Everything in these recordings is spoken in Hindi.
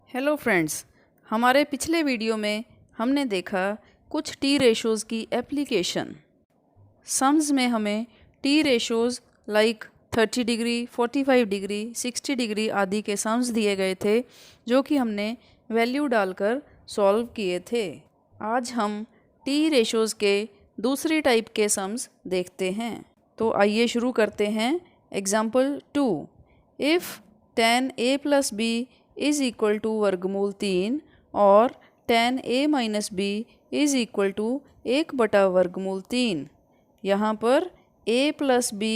हेलो फ्रेंड्स, हमारे पिछले वीडियो में हमने देखा कुछ टी रेशोज़ की एप्लीकेशन। सम्स में हमें T ratios like 30 degree, 45 degree, 60 degree आदि के सम्स दिए गए थे जो कि हमने वैल्यू डालकर सॉल्व किए थे। आज हम टी रेशोज़ के दूसरी टाइप के सम्स देखते हैं। तो आइए शुरू करते हैं। Example 2, if tan a + b is equal to वर्गमूल 3 और tan a - b is equal to 1/वर्गमूल 3। यहाँ पर a + b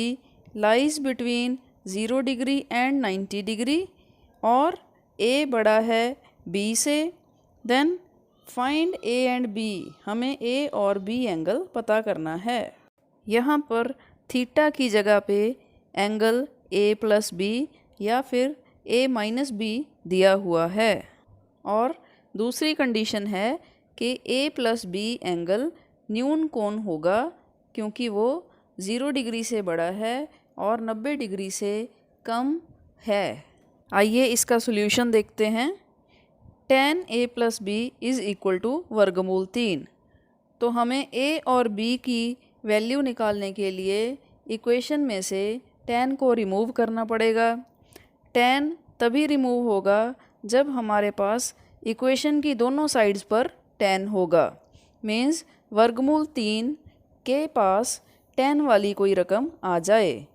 lies between 0 degree and 90 degree और a बड़ा है b से। Then find a and b, हमें a और b एंगल पता करना है। यहाँ पर थीटा की जगह पे एंगल a + b या फिर a - b दिया हुआ है। और दूसरी कंडीशन है कि a + b एंगल न्यून कोण होगा क्योंकि वो 0 डिग्री से बड़ा है और 90 डिग्री से कम है। आइए इसका सॉल्यूशन देखते हैं। tan a + b is equal to वर्गमूल 3। तो हमें a और b की वैल्यू निकालने के लिए इक्वेशन में से tan को रिमूव करना पड़ेगा। tan तभी रिमूव होगा जब हमारे पास इक्वेशन की दोनों साइड्स पर tan होगा। मीन्स वर्गमूल 3 के पास tan वाली कोई रकम आ जाए।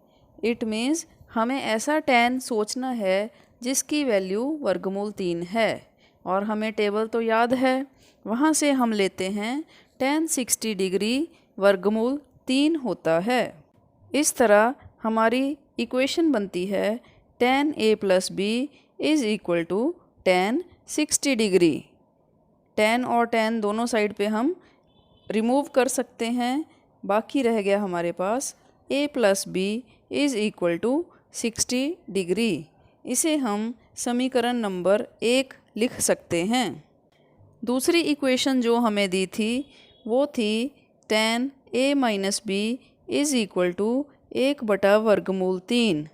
इट मीन्स हमें ऐसा tan सोचना है जिसकी वैल्यू वर्गमूल 3 है। और हमें टेबल तो याद है, वहाँ से हम लेते हैं tan 60 डिग्री वर्गमूल 3 होता है। इस तरह हमारी इक्वेशन बनती है tan a + b is equal to tan 60 degree. tan और tan दोनों साइड पे हम रिमूव कर सकते हैं। बाकी रह गया हमारे पास a + b is equal to 60 degree. इसे हम समीकरण नंबर 1 लिख सकते हैं। दूसरी इक्वेशन जो हमें दी थी वो थी tan a - b is equal to 1/वर्गमूल 3।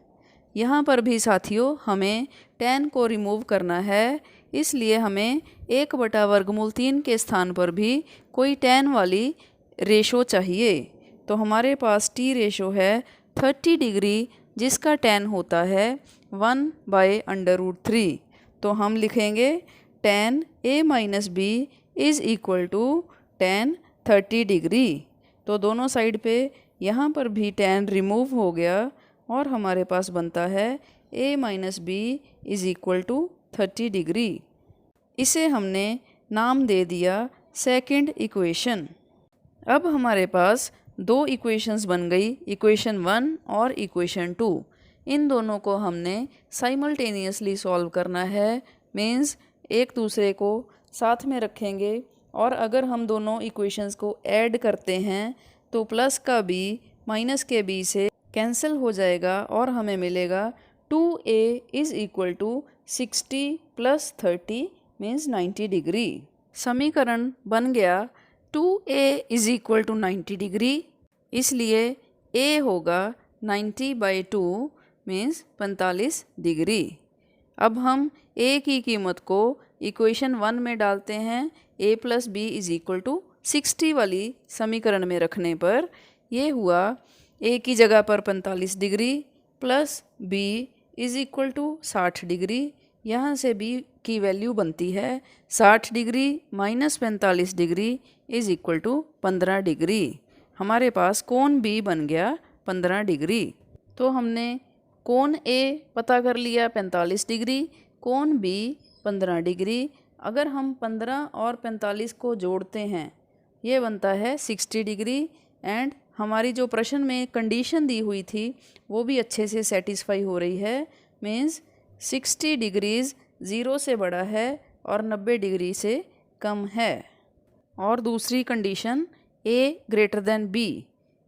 यहाँ पर भी साथियों हमें tan को रिमूव करना है, इसलिए हमें 1/वर्गमूल 3 के स्थान पर भी कोई tan वाली रेशो चाहिए। तो हमारे पास t रेशो है 30 डिग्री जिसका tan होता है 1/√3। तो हम लिखेंगे tan a - b is equal to tan 30 degree. तो दोनों साइड पे यहाँ पर भी tan रिमूव हो गया और हमारे पास बनता है a - b is equal to 30 degree. इसे हमने नाम दे दिया सेकंड इक्वेशन। अब हमारे पास दो इक्वेशंस बन गई, इक्वेशन 1 और इक्वेशन 2। इन दोनों को हमने साइमल्टेनियसली सॉल्व करना है। मीन्स एक दूसरे को साथ में रखेंगे और अगर हम दोनों इक्वेशंस को ऐड करते हैं तो प्लस का b माइनस के b से कैंसिल हो जाएगा और हमें मिलेगा 2a is equal to 60 + 30 means 90 degree. समीकरण बन गया 2a is equal to 90 degree, इसलिए a होगा 90/2 मीन्स 45 डिग्री। अब हम a की कीमत को इक्वेशन 1 में डालते हैं। a + b is equal to 60 वाली समीकरण में रखने पर ये हुआ a की जगह पर 45 degree plus b is equal to 60 degree. यहाँ से b की वैल्यू बनती है 60 degree - 45 degree is equal to 15 degree. हमारे पास कोण b बन गया 15 डिग्री। तो हमने कोण a पता कर लिया 45 डिग्री, कोण b 15 डिग्री। अगर हम 15 और 45 को जोड़ते हैं ये बनता है 60 डिग्री। एंड हमारी जो प्रश्न में कंडीशन दी हुई थी वो भी अच्छे से सेटिस्फाई हो रही है। मीन्स 60 डिग्रीज़ 0 से बड़ा है और 90 डिग्री से कम है। और दूसरी कंडीशन a > b।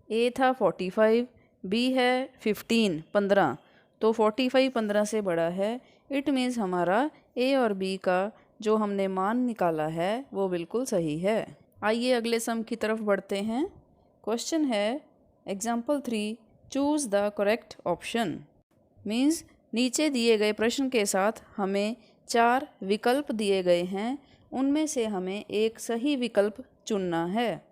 a था 45, b है 15। तो 45 15 से बड़ा है। इट मीन्स हमारा a और b का जो हमने मान निकाला है वो बिल्कुल सही है। आइए अगले सम की तरफ बढ़ते हैं। क्वेश्चन है example 3, choose the correct option. Means नीचे दिए गए प्रश्न के साथ हमें 4 विकल्प दिए गए हैं, उनमें से हमें एक सही विकल्प चुनना है।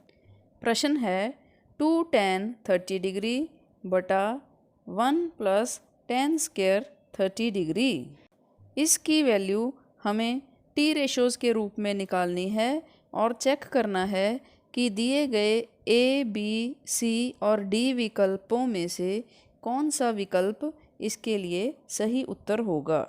प्रश्न है 2 tan 30 डिग्री बटा 1 + tan स्क्वायर 30 डिग्री। इसकी वैल्यू हमें टी रेशोज़ के रूप में निकालनी है और चेक करना है कि दिए गए ए, बी, सी और डी विकल्पों में से कौन सा विकल्प इसके लिए सही उत्तर होगा।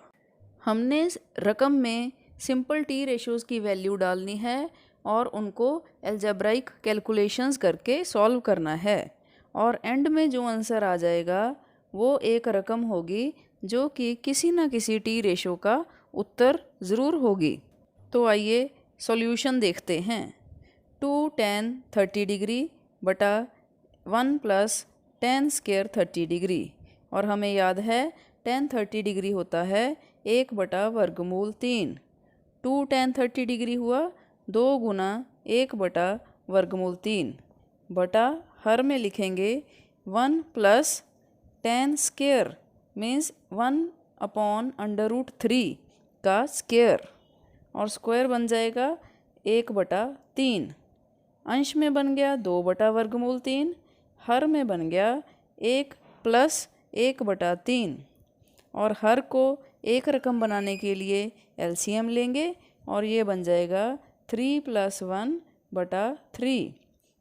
हमने रकम में सिंपल टी रेशोज़ की वैल्यू डालनी है और उनको अलजेब्राइक कैलकुलेशंस करके सॉल्व करना है और एंड में जो आंसर आ जाएगा वो एक रकम होगी जो कि किसी न किसी टी रेशो का उत्तर ज़रूर होगी। तो आइए सॉल्यूशन देखते हैं। 2 tan 30 डिग्री बटा 1 + tan स्क्वायर 30 डिग्री, और हमें याद है tan 30 डिग्री होता है 1/√3। 2 tan 30 डिग्री हुआ 2 गुना 1/√3 बटा हर में लिखेंगे 1 + tan स्क्वायर मीन्स 1/√3 का स्क्वायर, और स्क्वायर बन जाएगा 1/3। अंश में बन गया 2/√3, हर में बन गया 1 + 1/3, और हर को एक रकम बनाने के लिए एलसीएम लेंगे और ये बन जाएगा 3 + 1/3।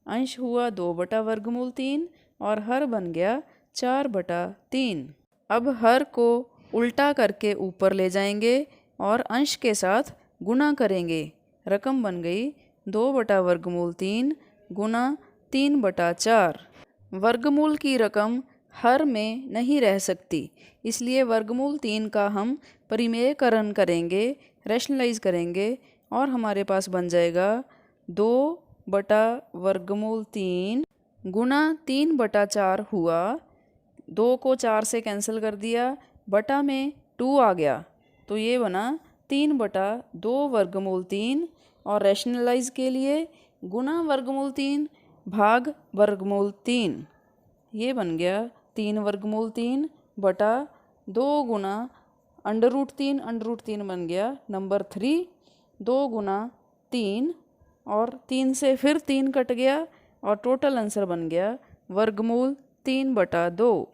अंश हुआ 2/√3 और हर बन गया 4/3। अब हर को उल्टा करके ऊपर ले जाएंगे और अंश के साथ गुना करेंगे। रकम बन गई 2/√3 गुना 3/4। वर्गमूल की रकम हर में नहीं रह सकती, इसलिए वर्गमूल 3 का हम परिमेयकरण करेंगे, रैशनलाइज करेंगे और हमारे पास बन जाएगा 2/√3 गुना 3/4 हुआ। 2 को 4 से कैंसिल कर दिया, बटा में 2 आ गया तो ये बना 3/2√3, और रैशनलाइज के लिए गुना वर्गमूल 3 भाग वर्गमूल 3, ये बन गया 3/3 बटा 2 गुना √3 बन गया नंबर 3, 2 गुना 3 और 3 से फिर 3 कट गया और टोटल आंसर बन गया वर्गमूल 3/2।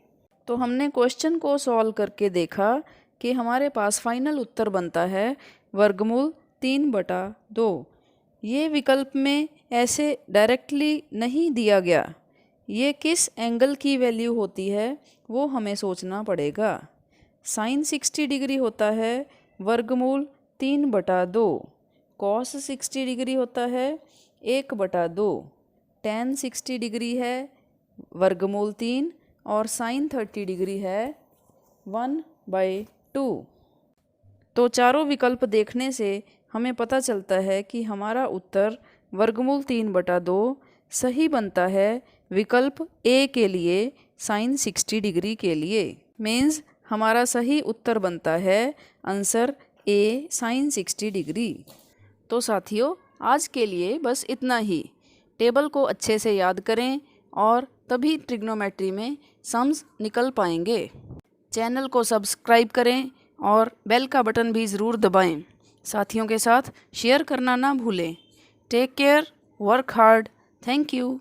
तो हमने क्वेश्चन को सॉल्व करके देखा कि हमारे पास फाइनल उत्तर बनता है वर्गमूल 3/2। ये विकल्प में ऐसे डायरेक्टली नहीं दिया गया, ये किस एंगल की वैल्यू होती है वो हमें सोचना पड़ेगा। साइन 60 डिग्री होता है वर्गमूल 3/2, कॉस 60 डिग्री होता है 1/2, tan 60 डिग्री है वर्गमूल 3 और साइन 30 डिग्री है 1/2। तो चारों विकल्प देखने से हमें पता चलता है कि हमारा उत्तर वर्गमूल 3/2 सही बनता है विकल्प ए के लिए, साइन 60 डिग्री के लिए। मीन्स हमारा सही उत्तर बनता है आंसर ए, साइन 60 डिग्री। तो साथियों, आज के लिए बस इतना ही। टेबल को अच्छे से याद करें और तभी ट्रिग्नोमेट्री में सम्स निकल पाएंगे। चैनल को सब्सक्राइब करें और बेल का बटन भी ज़रूर दबाएं। साथियों के साथ शेयर करना ना भूलें। Take care, work hard, thank you.